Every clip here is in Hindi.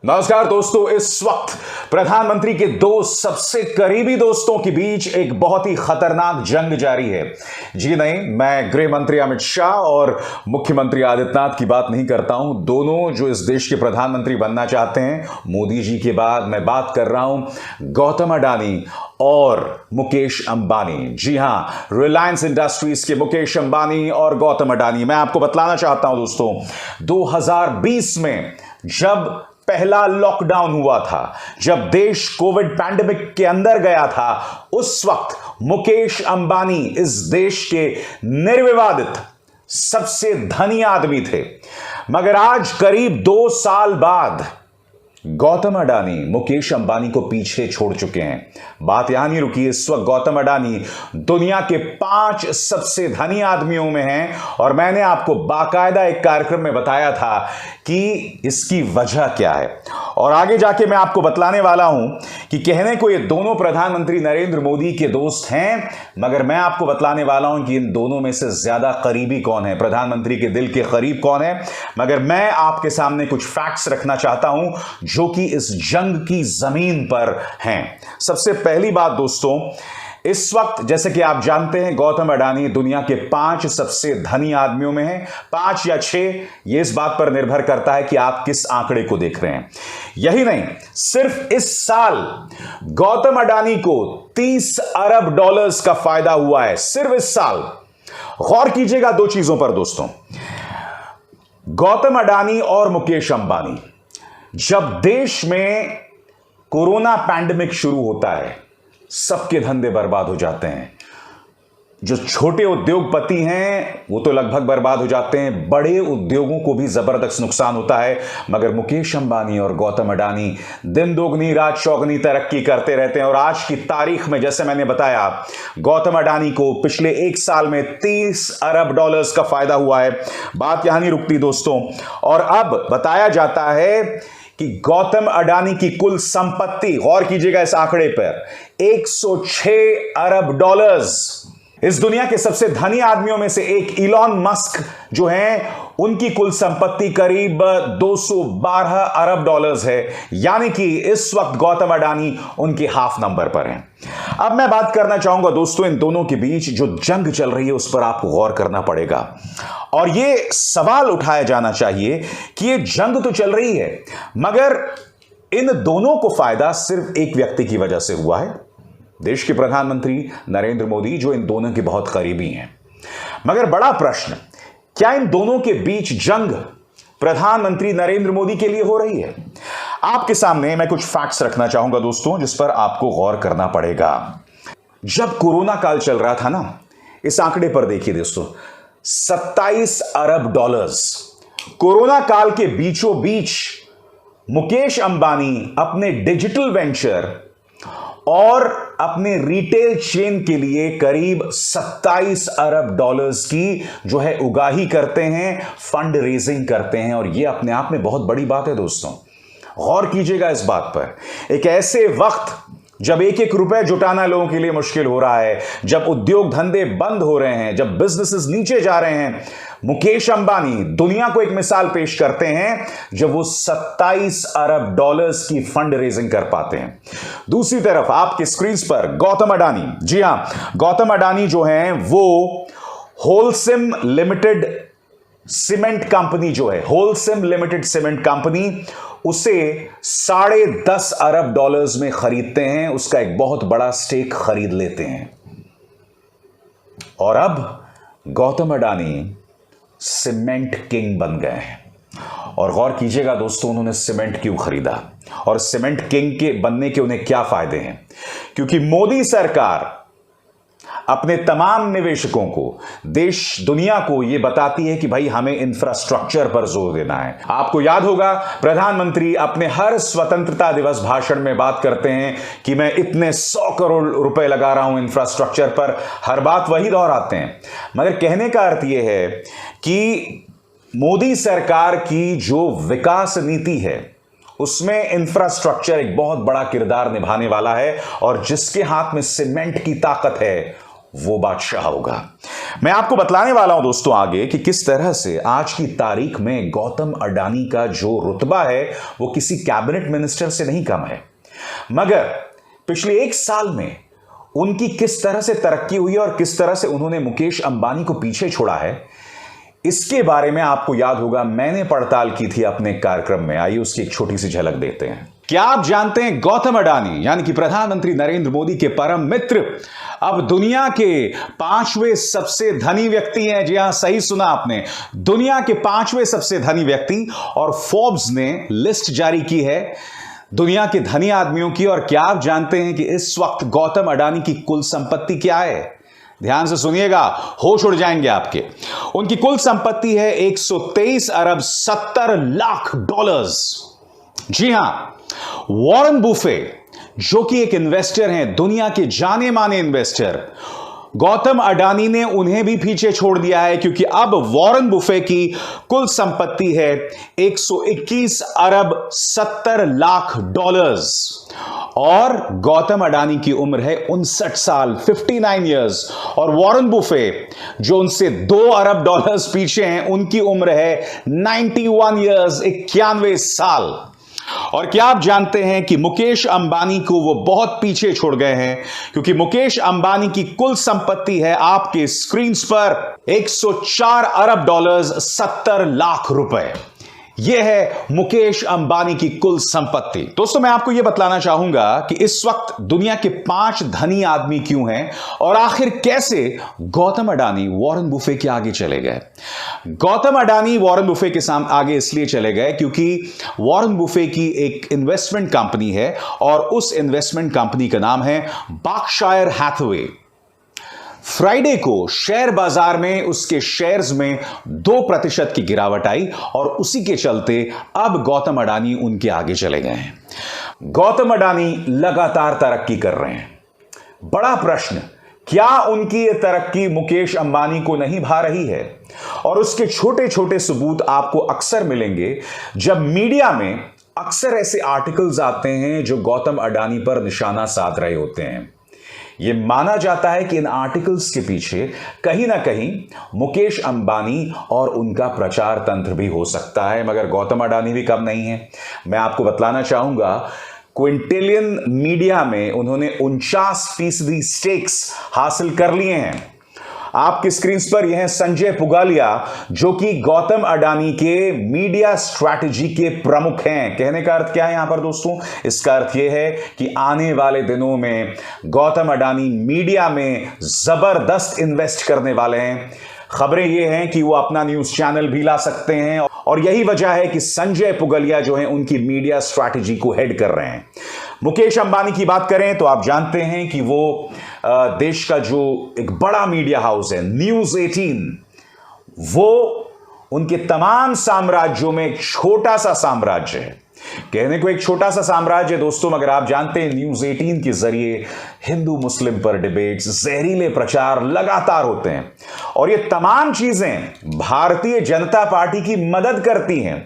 नमस्कार दोस्तों, इस वक्त प्रधानमंत्री के दो सबसे करीबी दोस्तों के बीच एक बहुत ही खतरनाक जंग जारी है। जी नहीं, मैं गृह मंत्री अमित शाह और मुख्यमंत्री आदित्यनाथ की बात नहीं करता हूं। दोनों जो इस देश के प्रधानमंत्री बनना चाहते हैं मोदी जी के बाद, मैं बात कर रहा हूं गौतम अडानी और मुकेश अंबानी। जी हां, रिलायंस इंडस्ट्रीज के मुकेश अंबानी और गौतम अडानी। मैं आपको बतलाना चाहता हूं दोस्तों, 2020 में जब पहला लॉकडाउन हुआ था, जब देश कोविड पैंडेमिक के अंदर गया था, उस वक्त मुकेश अंबानी इस देश के निर्विवादित सबसे धनी आदमी थे। मगर आज करीब 2 साल बाद गौतम अडानी मुकेश अंबानी को पीछे छोड़ चुके हैं। बात यहां नहीं रुकी। इस वक्त गौतम अडानी दुनिया के 5 सबसे धनी आदमियों में हैं और मैंने आपको बाकायदा एक कार्यक्रम में बताया था कि इसकी वजह क्या है। और आगे जाके मैं आपको बतलाने वाला हूं कि कहने को ये दोनों प्रधानमंत्री नरेंद्र मोदी के दोस्त हैं, मगर मैं आपको बतलाने वाला हूं कि इन दोनों में से ज्यादा करीबी कौन है, प्रधानमंत्री के दिल के करीब कौन है। मगर मैं आपके सामने कुछ फैक्ट्स रखना चाहता हूं जो कि इस जंग की जमीन पर हैं। सबसे पहली बात दोस्तों, इस वक्त जैसे कि आप जानते हैं गौतम अडानी दुनिया के 5 सबसे धनी आदमियों में हैं। 5 या 6, यह इस बात पर निर्भर करता है कि आप किस आंकड़े को देख रहे हैं। यही नहीं, सिर्फ इस साल गौतम अडानी को $30 अरब का फायदा हुआ है, सिर्फ इस साल। गौर कीजिएगा 2 चीजों पर दोस्तों, गौतम अडानी और मुकेश अंबानी। जब देश में कोरोना पैंडेमिक शुरू होता है, सबके धंधे बर्बाद हो जाते हैं। जो छोटे उद्योगपति हैं वो तो लगभग बर्बाद हो जाते हैं, बड़े उद्योगों को भी जबरदस्त नुकसान होता है। मगर मुकेश अंबानी और गौतम अडानी दिन दोगुनी रात चौगुनी तरक्की करते रहते हैं। और आज की तारीख में जैसे मैंने बताया, गौतम अडानी को पिछले 1 साल में $30 अरब का फायदा हुआ है। बात यहां नहीं रुकती दोस्तों, और अब बताया जाता है कि गौतम अडानी की कुल संपत्ति, गौर कीजिएगा इस आंकड़े पर, $106 अरब। इस दुनिया के सबसे धनी आदमियों में से एक इलॉन मस्क जो हैं, उनकी कुल संपत्ति करीब $212 अरब है। यानी कि इस वक्त गौतम अडानी उनके हाफ नंबर पर हैं। अब मैं बात करना चाहूंगा दोस्तों, इन दोनों के बीच जो जंग चल रही है उस पर आपको गौर करना पड़ेगा। और यह सवाल उठाया जाना चाहिए कि यह जंग तो चल रही है, मगर इन दोनों को फायदा सिर्फ एक व्यक्ति की वजह से हुआ है, देश के प्रधानमंत्री नरेंद्र मोदी, जो इन दोनों के बहुत करीबी हैं। मगर बड़ा प्रश्न, क्या इन दोनों के बीच जंग प्रधानमंत्री नरेंद्र मोदी के लिए हो रही है? आपके सामने मैं कुछ फैक्ट्स रखना चाहूंगा दोस्तों, जिस पर आपको गौर करना पड़ेगा। जब कोरोना काल चल रहा था ना, इस आंकड़े पर देखिए दोस्तों, $27 अरब। कोरोना काल के बीचों बीच मुकेश अंबानी अपने डिजिटल वेंचर और अपने रिटेल चेन के लिए करीब $27 अरब की जो है उगाही करते हैं, फंड रेजिंग करते हैं। और यह अपने आप में बहुत बड़ी बात है दोस्तों। गौर कीजिएगा इस बात पर, एक ऐसे वक्त जब 1-1 रुपए जुटाना लोगों के लिए मुश्किल हो रहा है, जब उद्योग धंधे बंद हो रहे हैं, जब बिजनेसेस नीचे जा रहे हैं, मुकेश अंबानी दुनिया को एक मिसाल पेश करते हैं जब वो $27 अरब की फंड रेजिंग कर पाते हैं। दूसरी तरफ आपके स्क्रीन पर गौतम अडानी, जी हां, गौतम अडानी जो हैं वो होलसिम लिमिटेड सीमेंट कंपनी जो है, होलसिम लिमिटेड सीमेंट कंपनी, उसे $10.5 अरब में खरीदते हैं, उसका एक बहुत बड़ा स्टेक खरीद लेते हैं। और अब गौतम अडानी सीमेंट किंग बन गए हैं। और गौर कीजिएगा दोस्तों, उन्होंने सीमेंट क्यों खरीदा और सीमेंट किंग के बनने के उन्हें क्या फायदे हैं? क्योंकि मोदी सरकार अपने तमाम निवेशकों को, देश दुनिया को यह बताती है कि भाई हमें इंफ्रास्ट्रक्चर पर जोर देना है। आपको याद होगा प्रधानमंत्री अपने हर स्वतंत्रता दिवस भाषण में बात करते हैं कि मैं इतने 100 करोड़ रुपए लगा रहा हूं इंफ्रास्ट्रक्चर पर, हर बात वही दोहराते हैं। मगर कहने का अर्थ यह है कि मोदी सरकार की जो विकास नीति है उसमें इंफ्रास्ट्रक्चर एक बहुत बड़ा किरदार निभाने वाला है। और जिसके हाथ में सीमेंट की ताकत है वो बादशाह होगा। मैं आपको बतलाने वाला हूं दोस्तों आगे कि किस तरह से आज की तारीख में गौतम अडानी का जो रुतबा है वो किसी कैबिनेट मिनिस्टर से नहीं कम है, मगर पिछले 1 साल में उनकी किस तरह से तरक्की हुई और किस तरह से उन्होंने मुकेश अंबानी को पीछे छोड़ा है, इसके बारे में आपको याद होगा मैंने पड़ताल की थी अपने कार्यक्रम में। आइए उसकी एक छोटी सी झलक देते हैं। क्या आप जानते हैं गौतम अडानी यानी कि प्रधानमंत्री नरेंद्र मोदी के परम मित्र अब दुनिया के 5वें सबसे धनी व्यक्ति हैं? जी हां, सही सुना आपने, दुनिया के 5वें सबसे धनी व्यक्ति। और फोर्ब्स ने लिस्ट जारी की है दुनिया के धनी आदमियों की। और क्या आप जानते हैं कि इस वक्त गौतम अडानी की कुल संपत्ति क्या है? ध्यान से सुनिएगा, होश उड़ जाएंगे आपके। उनकी कुल संपत्ति है 123 अरब 70 लाख डॉलर्स। जी हां, वॉरेन बुफे जो कि एक इन्वेस्टर हैं, दुनिया के जाने माने इन्वेस्टर, गौतम अडानी ने उन्हें भी पीछे छोड़ दिया है, क्योंकि अब वॉरेन बुफे की कुल संपत्ति है 121 अरब 70 लाख डॉलर्स। और गौतम अडानी की उम्र है 59 साल, 59 ईयर्स। और वॉरेन बुफे जो उनसे 2 अरब डॉलर्स पीछे हैं, उनकी उम्र है 91 ईयर्स, 91 साल। और क्या आप जानते हैं कि मुकेश अंबानी को वो बहुत पीछे छोड़ गए हैं, क्योंकि मुकेश अंबानी की कुल संपत्ति है आपके स्क्रीन पर 104 अरब डॉलर्स 70 लाख रुपए। यह है मुकेश अंबानी की कुल संपत्ति। दोस्तों मैं आपको यह बतलाना चाहूंगा कि इस वक्त दुनिया के 5 धनी आदमी क्यों हैं और आखिर कैसे गौतम अडानी वॉरेन बुफे के आगे चले गए। गौतम अडानी वॉरेन बुफे के आगे इसलिए चले गए क्योंकि वॉरेन बुफे की एक इन्वेस्टमेंट कंपनी है और उस इन्वेस्टमेंट कंपनी का नाम है बर्कशायर हैथवे। फ्राइडे को शेयर बाजार में उसके शेयर्स में 2% की गिरावट आई और उसी के चलते अब गौतम अडानी उनके आगे चले गए हैं। गौतम अडानी लगातार तरक्की कर रहे हैं। बड़ा प्रश्न, क्या उनकी यह तरक्की मुकेश अंबानी को नहीं भा रही है? और उसके छोटे छोटे सबूत आपको अक्सर मिलेंगे जब मीडिया में अक्सर ऐसे आर्टिकल्स आते हैं जो गौतम अडानी पर निशाना साध रहे होते हैं। यह माना जाता है कि इन आर्टिकल्स के पीछे कहीं ना कहीं मुकेश अंबानी और उनका प्रचार तंत्र भी हो सकता है, मगर गौतम अडानी भी कम नहीं है। मैं आपको बतलाना चाहूंगा, क्विंटिलियन मीडिया में उन्होंने 49% स्टेक्स हासिल कर लिए हैं। आपकी स्क्रीन पर यह है संजय पुगालिया, जो कि गौतम अडानी के मीडिया स्ट्रैटेजी के प्रमुख हैं। कहने का अर्थ क्या है यहां पर दोस्तों? इसका अर्थ यह है कि आने वाले दिनों में गौतम अडानी मीडिया में जबरदस्त इन्वेस्ट करने वाले हैं। खबरें यह हैं कि वो अपना न्यूज चैनल भी ला सकते हैं और यही वजह है कि संजय पुगालिया जो है उनकी मीडिया स्ट्रैटेजी को हेड कर रहे हैं। मुकेश अंबानी की बात करें तो आप जानते हैं कि वो देश का जो एक बड़ा मीडिया हाउस है न्यूज 18, वो उनके तमाम साम्राज्यों में एक छोटा सा साम्राज्य है। कहने को एक छोटा सा साम्राज्य दोस्तों, मगर आप जानते हैं न्यूज 18 के जरिए हिंदू मुस्लिम पर डिबेट्स, जहरीले प्रचार लगातार होते हैं और ये तमाम चीजें भारतीय जनता पार्टी की मदद करती हैं।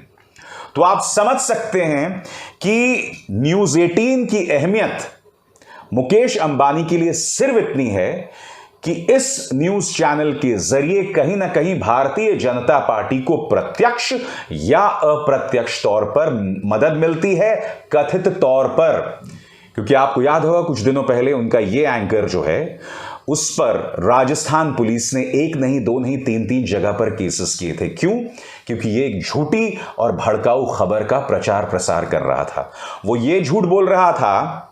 तो आप समझ सकते हैं कि न्यूज 18 की अहमियत मुकेश अंबानी के लिए सिर्फ इतनी है कि इस न्यूज चैनल के जरिए कहीं ना कहीं भारतीय जनता पार्टी को प्रत्यक्ष या अप्रत्यक्ष तौर पर मदद मिलती है, कथित तौर पर। क्योंकि आपको याद होगा कुछ दिनों पहले उनका यह एंकर जो है उस पर राजस्थान पुलिस ने 1 नहीं 2 नहीं 3 जगह पर केसेस किए थे। क्यों? क्योंकि ये एक झूठी और भड़काऊ खबर का प्रचार प्रसार कर रहा था। वो ये झूठ बोल रहा था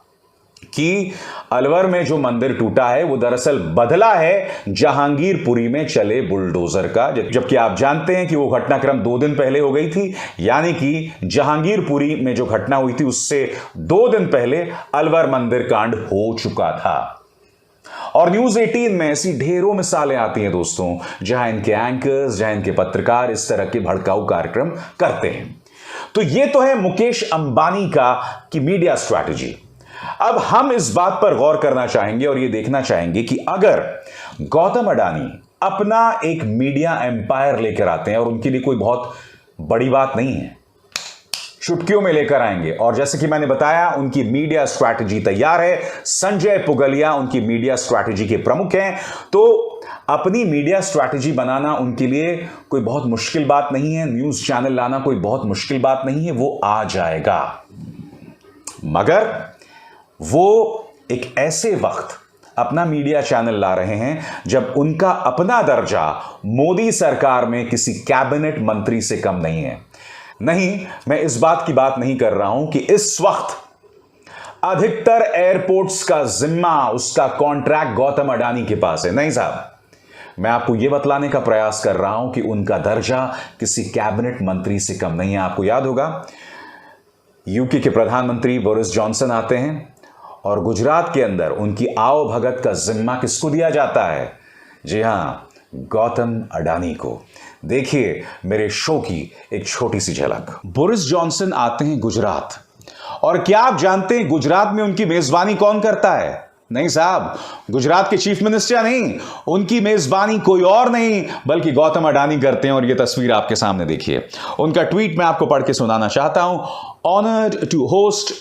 कि अलवर में जो मंदिर टूटा है वो दरअसल बदला है जहांगीरपुरी में चले बुलडोजर का, जबकि आप जानते हैं कि वो घटनाक्रम 2 दिन पहले हो गई थी। यानी कि जहांगीरपुरी में जो घटना हुई थी उससे 2 दिन पहले अलवर मंदिर कांड हो चुका था। और न्यूज 18 में ऐसी ढेरों मिसालें आती हैं दोस्तों, जहां इनके एंकर्स, जहां इनके पत्रकार इस तरह के भड़काऊ कार्यक्रम करते हैं। तो ये तो है मुकेश अंबानी की मीडिया स्ट्रैटेजी। अब हम इस बात पर गौर करना चाहेंगे और यह देखना चाहेंगे कि अगर गौतम अडानी अपना एक मीडिया एम्पायर लेकर आते हैं, और उनके लिए कोई बहुत बड़ी बात नहीं है, चुटकियों में लेकर आएंगे। और जैसे कि मैंने बताया, उनकी मीडिया स्ट्रैटेजी तैयार है। संजय पुगलिया उनकी मीडिया स्ट्रैटेजी के प्रमुख हैं। तो अपनी मीडिया स्ट्रैटेजी बनाना उनके लिए कोई बहुत मुश्किल बात नहीं है, न्यूज चैनल लाना कोई बहुत मुश्किल बात नहीं है, वो आ जाएगा। मगर वो एक ऐसे वक्त अपना मीडिया चैनल ला रहे हैं जब उनका अपना दर्जा मोदी सरकार में किसी कैबिनेट मंत्री से कम नहीं है। नहीं, मैं इस बात की बात नहीं कर रहा हूं कि इस वक्त अधिकतर एयरपोर्ट्स का जिम्मा, उसका कॉन्ट्रैक्ट गौतम अडानी के पास है। नहीं साहब, मैं आपको यह बतलाने का प्रयास कर रहा हूं कि उनका दर्जा किसी कैबिनेट मंत्री से कम नहीं है। आपको याद होगा, यूके के प्रधानमंत्री बोरिस जॉनसन आते हैं और गुजरात के अंदर उनकी आओ भगत का जिम्मा किसको दिया जाता है? जी हां, गौतम अडानी को। देखिए मेरे शो की एक छोटी सी झलक। बोरिस जॉनसन आते हैं गुजरात, और क्या आप जानते हैं गुजरात में उनकी मेजबानी कौन करता है? नहीं साहब, गुजरात के चीफ मिनिस्टर नहीं, उनकी मेजबानी कोई और नहीं बल्कि गौतम अडानी करते हैं। और यह तस्वीर आपके सामने देखिए, उनका ट्वीट मैं आपको पढ़ के सुनाना चाहता हूं। Honoured to host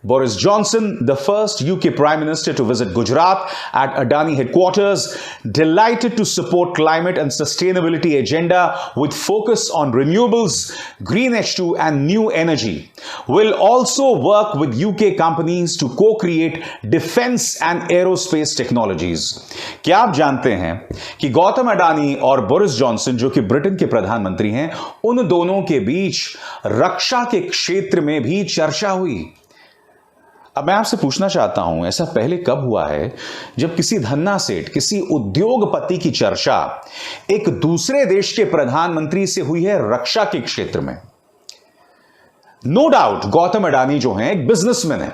Boris Johnson, the first UK Prime Minister to visit Gujarat at Adani headquarters, delighted to support climate and sustainability agenda with focus on renewables, green H2 and new energy. Will also work with UK companies to co-create defense and aerospace technologies. क्या आप जानते हैं कि गौतम अडानी और बोरिस जॉनसन, जो कि ब्रिटेन के प्रधानमंत्री हैं, उन दोनों के बीच रक्षा के क्षेत्र में भी चर्चा हुई। अब मैं आपसे पूछना चाहता हूं, ऐसा पहले कब हुआ है जब किसी धन्ना सेठ, किसी उद्योगपति की चर्चा एक दूसरे देश के प्रधानमंत्री से हुई है रक्षा के क्षेत्र में? नो डाउट गौतम अडानी जो हैं एक बिजनेसमैन है,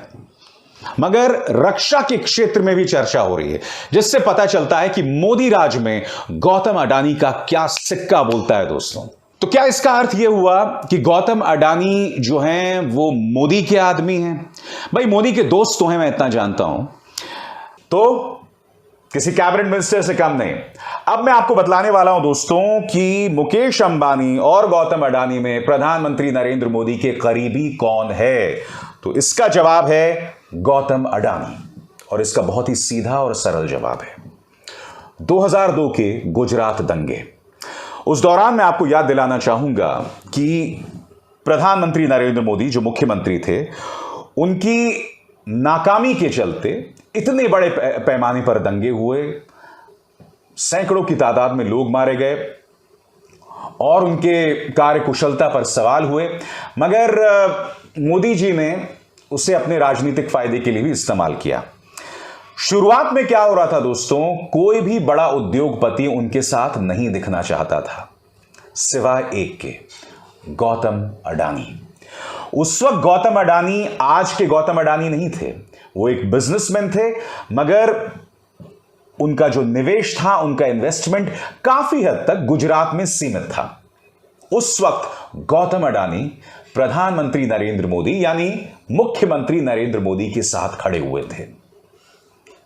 मगर रक्षा के क्षेत्र में भी चर्चा हो रही है, जिससे पता चलता है कि मोदी राज में गौतम अडानी का क्या सिक्का बोलता है। दोस्तों, तो क्या इसका अर्थ यह हुआ कि गौतम अडानी जो हैं वो मोदी के आदमी हैं? भाई मोदी के दोस्त तो हैं, मैं इतना जानता हूं, तो किसी कैबिनेट मिनिस्टर से कम नहीं। अब मैं आपको बतलाने वाला हूं दोस्तों कि मुकेश अंबानी और गौतम अडानी में प्रधानमंत्री नरेंद्र मोदी के करीबी कौन है? तो इसका जवाब है गौतम अडानी, और इसका बहुत ही सीधा और सरल जवाब है 2002 के गुजरात दंगे। उस दौरान मैं आपको याद दिलाना चाहूंगा कि प्रधानमंत्री नरेंद्र मोदी जो मुख्यमंत्री थे, उनकी नाकामी के चलते इतने बड़े पैमाने पर दंगे हुए, सैकड़ों की तादाद में लोग मारे गए और उनके कार्यकुशलता पर सवाल हुए। मगर मोदी जी ने उसे अपने राजनीतिक फायदे के लिए भी इस्तेमाल किया। शुरुआत में क्या हो रहा था दोस्तों, कोई भी बड़ा उद्योगपति उनके साथ नहीं दिखना चाहता था सिवाय एक के, गौतम अडानी। उस वक्त गौतम अडानी आज के गौतम अडानी नहीं थे, वो एक बिजनेसमैन थे, मगर उनका जो निवेश था, उनका इन्वेस्टमेंट काफी हद तक गुजरात में सीमित था। उस वक्त गौतम अडानी प्रधानमंत्री नरेंद्र मोदी यानी मुख्यमंत्री नरेंद्र मोदी के साथ खड़े हुए थे,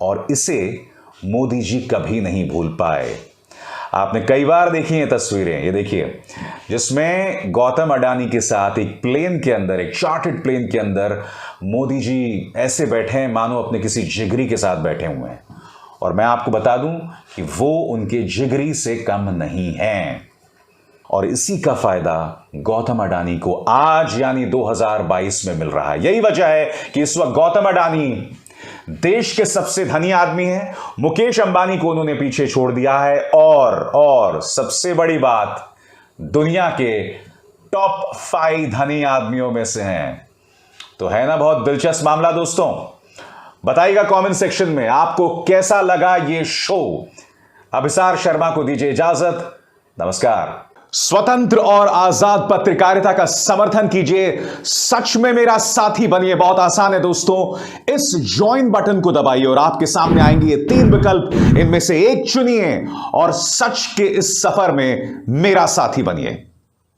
और इसे मोदी जी कभी नहीं भूल पाए। आपने कई बार देखी हैं तस्वीरें, ये देखिए, जिसमें गौतम अडानी के साथ एक प्लेन के अंदर, एक चार्टर्ड प्लेन के अंदर मोदी जी ऐसे बैठे हैं मानो अपने किसी जिगरी के साथ बैठे हुए हैं। और मैं आपको बता दूं कि वो उनके जिगरी से कम नहीं हैं, और इसी का फायदा गौतम अडानी को आज यानी 2022 में मिल रहा है। यही वजह है कि इस वक्त गौतम अडानी देश के सबसे धनी आदमी हैं, मुकेश अंबानी को उन्होंने पीछे छोड़ दिया है, और सबसे बड़ी बात, दुनिया के टॉप 5 धनी आदमियों में से हैं। तो है ना बहुत दिलचस्प मामला दोस्तों? बताइएगा कमेंट सेक्शन में आपको कैसा लगा ये शो। अभिसार शर्मा को दीजिए इजाजत, नमस्कार। स्वतंत्र और आजाद पत्रकारिता का समर्थन कीजिए, सच में मेरा साथी बनिए। बहुत आसान है दोस्तों, इस ज्वाइन बटन को दबाइए और आपके सामने आएंगे ये 3 विकल्प, इनमें से एक चुनिए और सच के इस सफर में मेरा साथी बनिए।